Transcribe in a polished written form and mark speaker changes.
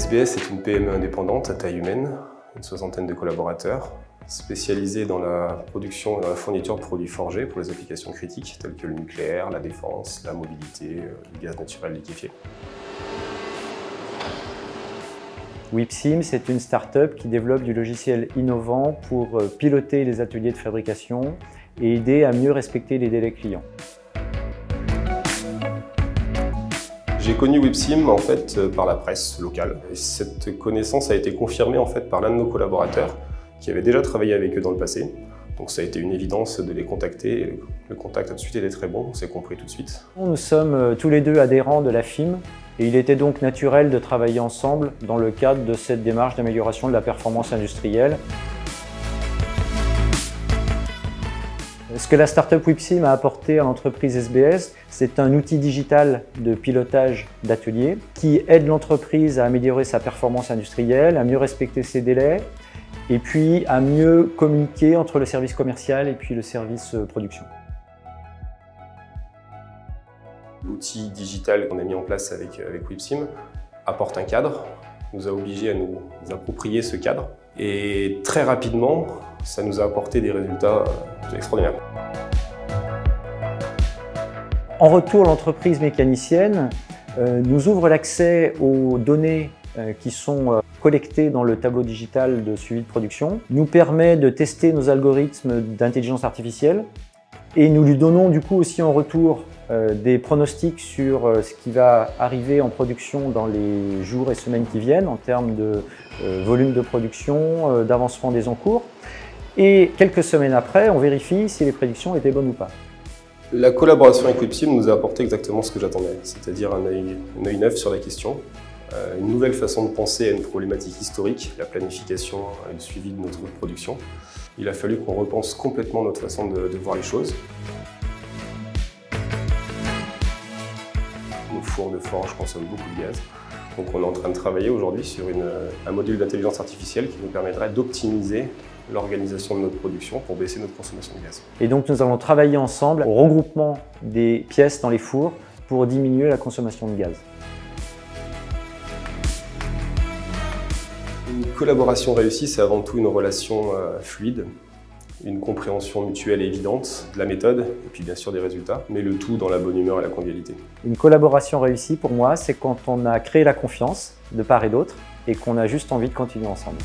Speaker 1: SBS est une PME indépendante à taille humaine, une soixantaine de collaborateurs, spécialisée dans la production et dans la fourniture de produits forgés pour les applications critiques telles que le nucléaire, la défense, la mobilité, le gaz naturel liquéfié.
Speaker 2: WIPSIM, c'est une start-up qui développe du logiciel innovant pour piloter les ateliers de fabrication et aider à mieux respecter les délais clients.
Speaker 1: J'ai connu WIPSIM en fait par la presse locale. Et cette connaissance a été confirmée en fait par l'un de nos collaborateurs qui avait déjà travaillé avec eux dans le passé. Donc ça a été une évidence de les contacter. Le contact a tout de suite été très bon, on s'est compris tout de suite.
Speaker 2: Nous sommes tous les deux adhérents de la FIM et il était donc naturel de travailler ensemble dans le cadre de cette démarche d'amélioration de la performance industrielle. Ce que la start-up WIPSIM a apporté à l'entreprise SBS, c'est un outil digital de pilotage d'atelier qui aide l'entreprise à améliorer sa performance industrielle, à mieux respecter ses délais et puis à mieux communiquer entre le service commercial et puis le service production.
Speaker 1: L'outil digital qu'on a mis en place avec WIPSIM apporte un cadre, nous a obligés à nous approprier ce cadre et très rapidement, ça nous a apporté des résultats extraordinaires.
Speaker 2: En retour, l'entreprise mécanicienne nous ouvre l'accès aux données qui sont collectées dans le tableau digital de suivi de production, nous permet de tester nos algorithmes d'intelligence artificielle et nous lui donnons du coup aussi en retour des pronostics sur ce qui va arriver en production dans les jours et semaines qui viennent en termes de volume de production, d'avancement des encours. Et quelques semaines après, on vérifie si les prédictions étaient bonnes ou pas.
Speaker 1: La collaboration avec WIPSIM nous a apporté exactement ce que j'attendais, c'est-à-dire un œil neuf sur la question, une nouvelle façon de penser à une problématique historique, la planification et le suivi de notre production. Il a fallu qu'on repense complètement notre façon de voir les choses. Nos fours de forge consomment beaucoup de gaz. Donc on est en train de travailler aujourd'hui sur un module d'intelligence artificielle qui nous permettrait d'optimiser l'organisation de notre production pour baisser notre consommation de gaz.
Speaker 2: Et donc nous allons travailler ensemble au regroupement des pièces dans les fours pour diminuer la consommation de gaz.
Speaker 1: Une collaboration réussie, c'est avant tout une relation fluide, une compréhension mutuelle et évidente de la méthode et puis bien sûr des résultats, mais le tout dans la bonne humeur et la convivialité.
Speaker 2: Une collaboration réussie pour moi, c'est quand on a créé la confiance de part et d'autre et qu'on a juste envie de continuer ensemble.